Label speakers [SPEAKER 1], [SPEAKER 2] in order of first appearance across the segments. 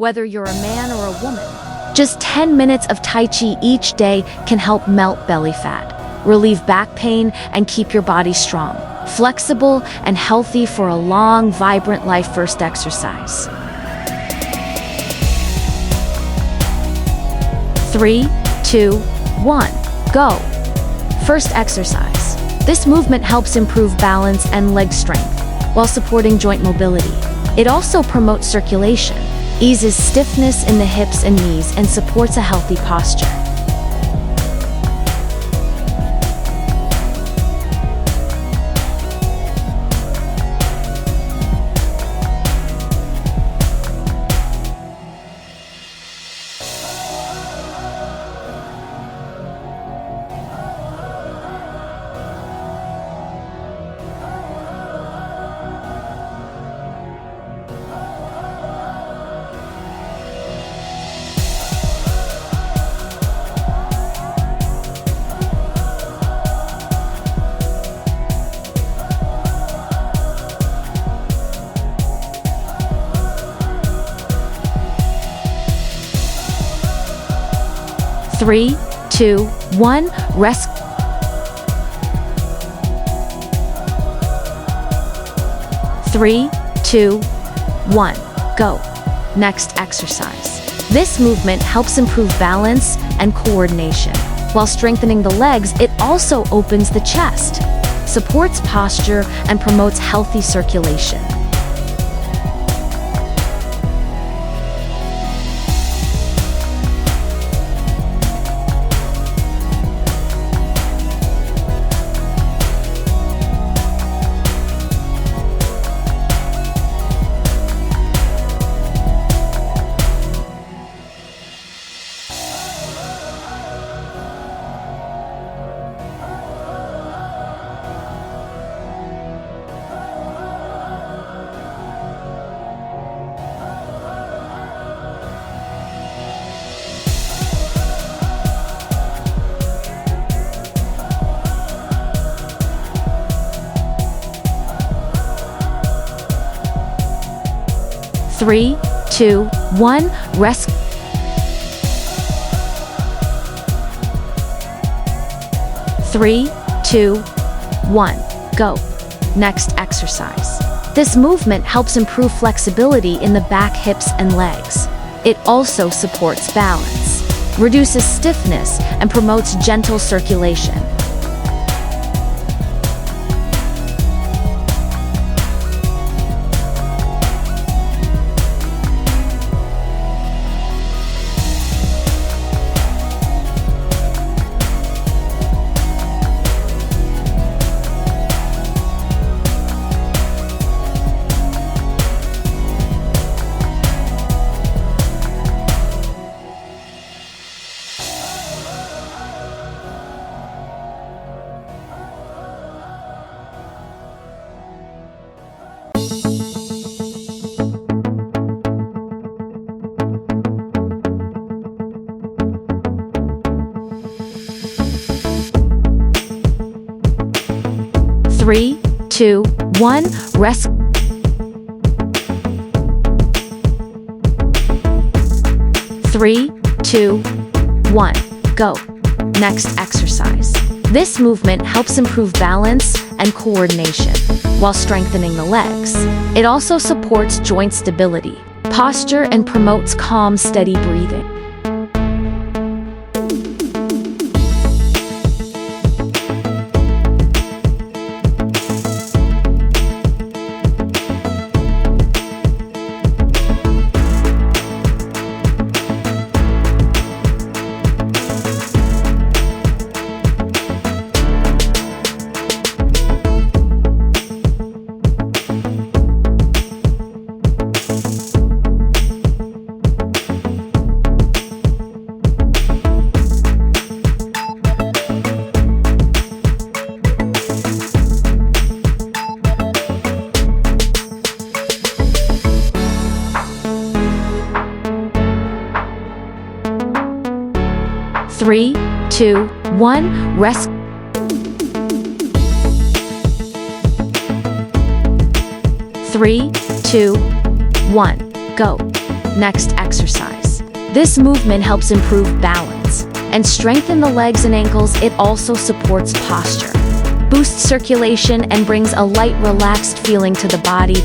[SPEAKER 1] whether you're a man or a woman. Just 10 minutes of Tai Chi each day can help melt belly fat, relieve back pain, and keep your body strong, flexible, and healthy for a long, vibrant life. First exercise. 3, 2, 1, go. First exercise. This movement helps improve balance and leg strength while supporting joint mobility. It also promotes circulation, eases stiffness in the hips and knees, and supports a healthy posture. Three, 2, 1, rest. 3, 2, 1, go. Next exercise. This movement helps improve balance and coordination. While strengthening the legs, it also opens the chest, supports posture, and promotes healthy circulation. Three, 2, 1, rest. 3, 2, 1, go. Next exercise. This movement helps improve flexibility in the back, hips, and legs. It also supports balance, reduces stiffness, and promotes gentle circulation. Three, 2, 1, rest. 3, 2, 1, go. Next exercise. This movement helps improve balance and coordination while strengthening the legs. It also supports joint stability, posture, and promotes calm, steady breathing. Three, 2, 1, rest. 3, 2, 1, go. Next exercise. This movement helps improve balance and strengthen the legs and ankles. It also supports posture, boosts circulation, and brings a light, relaxed feeling to the body.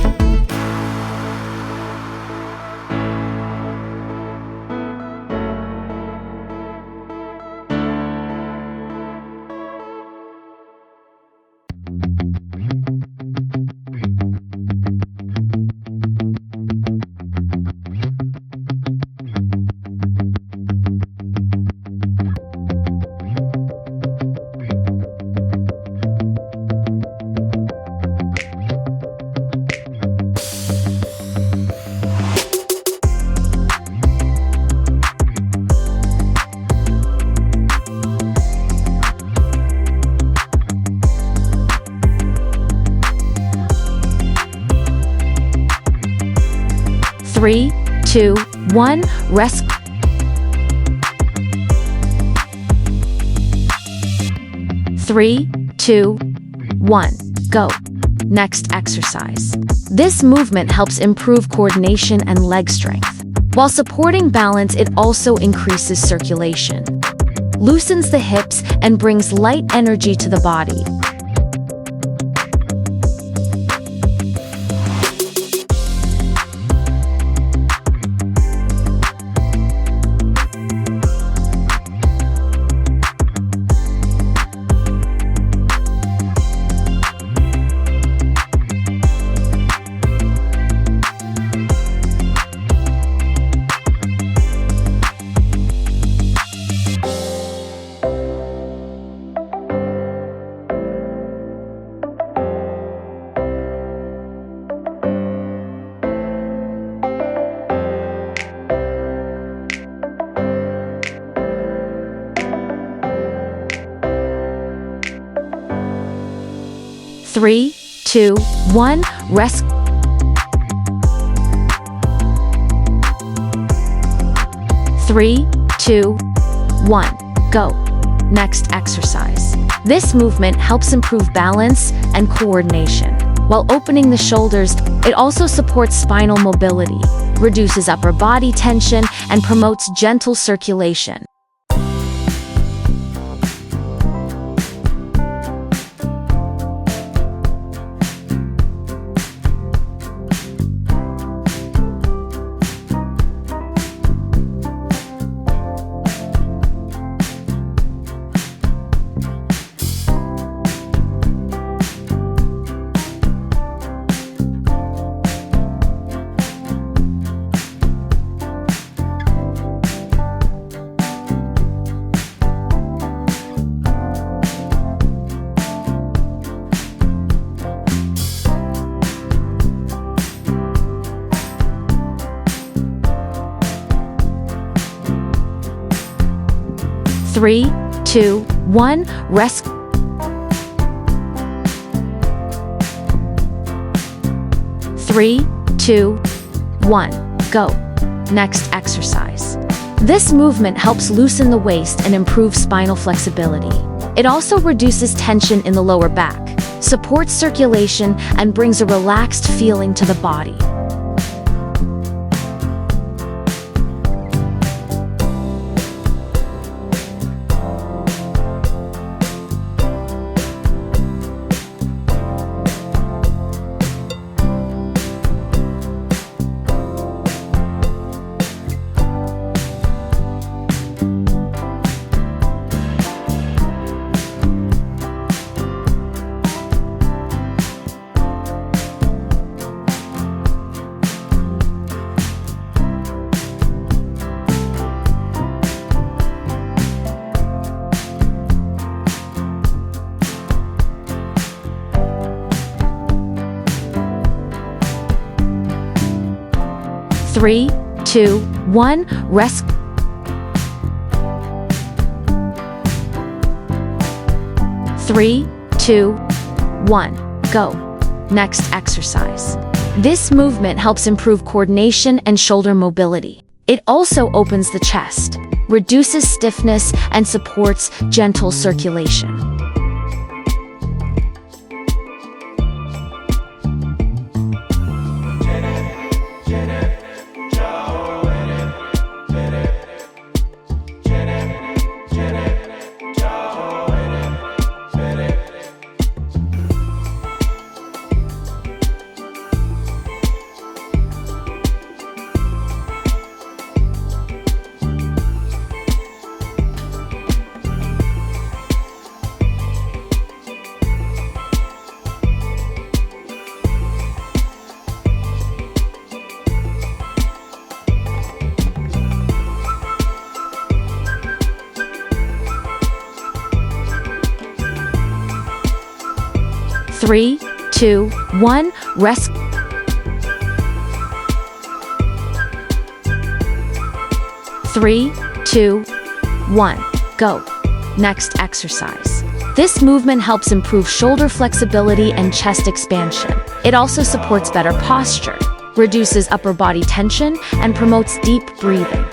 [SPEAKER 1] Three, two, one, rest. Three, two, one, go. Next exercise. This movement helps improve coordination and leg strength. While supporting balance, it also increases circulation, loosens the hips, and brings light energy to the body. Three, two, one, rest. Three, two, one, go. Next exercise. This movement helps improve balance and coordination. While opening the shoulders, it also supports spinal mobility, reduces upper body tension, and promotes gentle circulation. Three, two, one, rest. Three, two, one, go. Next exercise. This movement helps loosen the waist and improve spinal flexibility. It also reduces tension in the lower back, supports circulation, and brings a relaxed feeling to the body. Three, two, one, rest. Three, two, one, go. Next exercise. This movement helps improve coordination and shoulder mobility. It also opens the chest, reduces stiffness, and supports gentle circulation. 3, 2, 1, rest. 3, 2, 1, go. Next exercise. This movement helps improve shoulder flexibility and chest expansion. It also supports better posture, reduces upper body tension, and promotes deep breathing.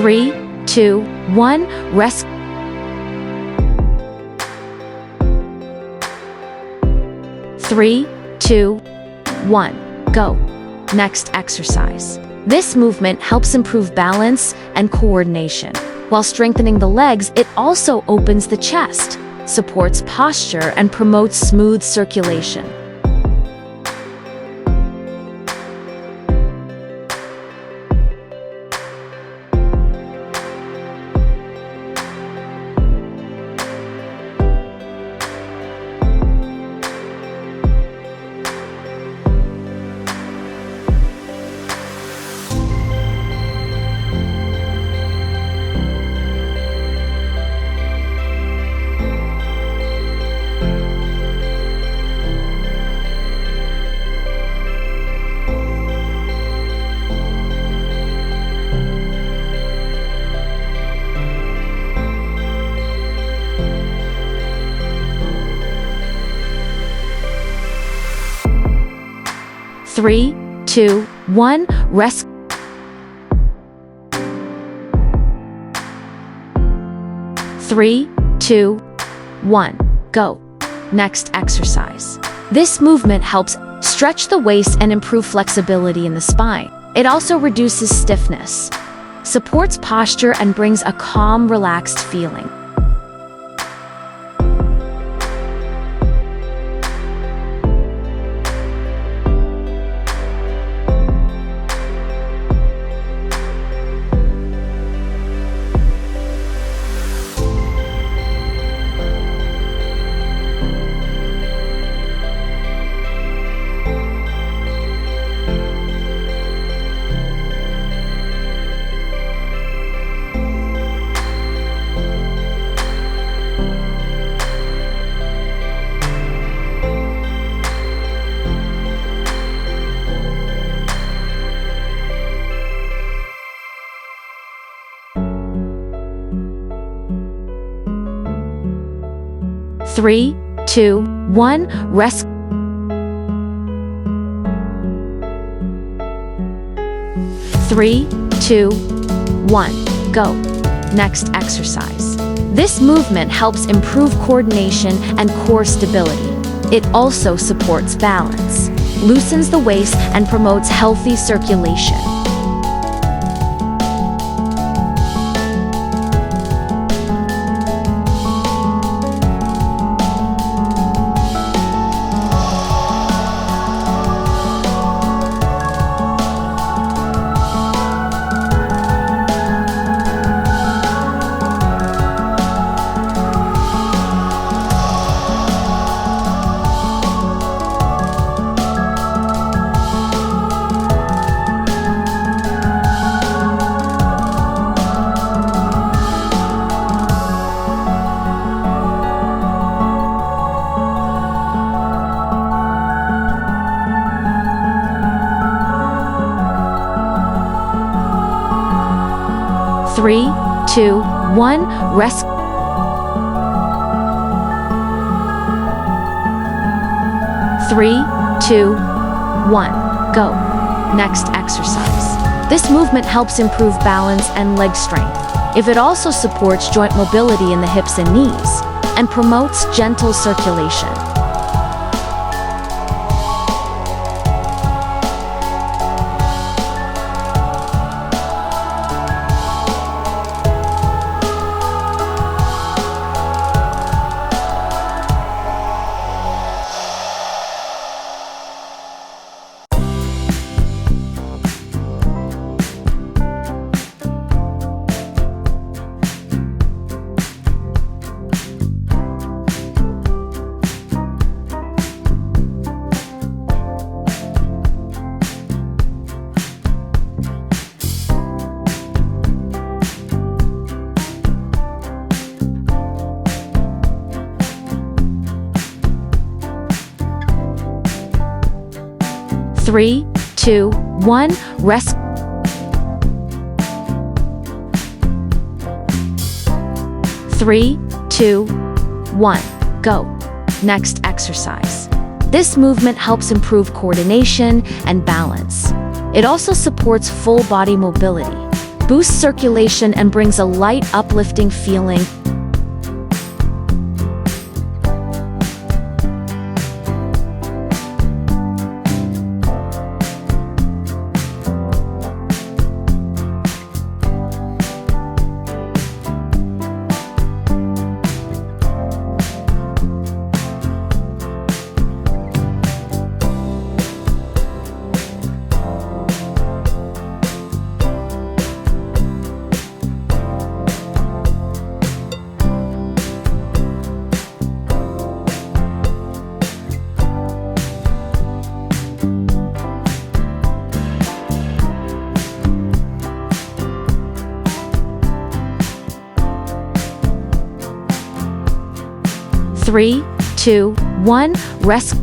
[SPEAKER 1] Three, two, one, rest. 3, 2, 1, go. Next exercise. This movement helps improve balance and coordination. While strengthening the legs, it also opens the chest, supports posture, and promotes smooth circulation. Three, two, one, rest. 3, 2, 1, go. Next exercise. This movement helps stretch the waist and improve flexibility in the spine. It also reduces stiffness, supports posture, and brings a calm, relaxed feeling. Three, two, one, rest. 3, 2, 1, go. Next exercise. This movement helps improve coordination and core stability. It also supports balance, loosens the waist, and promotes healthy circulation. Three, two, one, rest. 3, 2, 1, go. Next exercise. This movement helps improve balance and leg strength. It also supports joint mobility in the hips and knees, and promotes gentle circulation. Three, two, one, rest. 3, 2, 1, go. Next exercise. This movement helps improve coordination and balance. It also supports full body mobility, boosts circulation, and brings a light, uplifting feeling. Three, two, one, rest.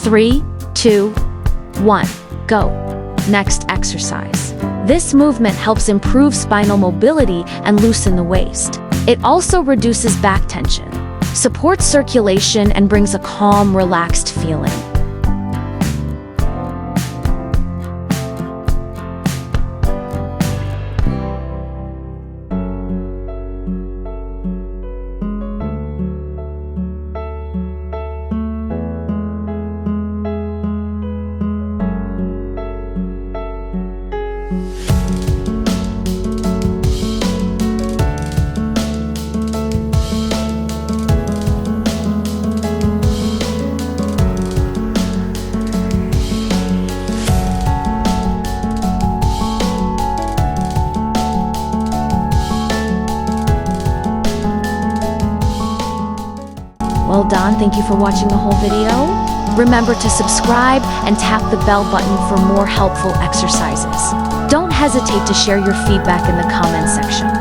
[SPEAKER 1] 3, 2, 1, go. Next exercise. This movement helps improve spinal mobility and loosen the waist. It also reduces back tension, supports circulation, and brings a calm, relaxed feeling. Well done, thank you for watching the whole video. Remember to subscribe and tap the bell button for more helpful exercises. Don't hesitate to share your feedback in the comment section.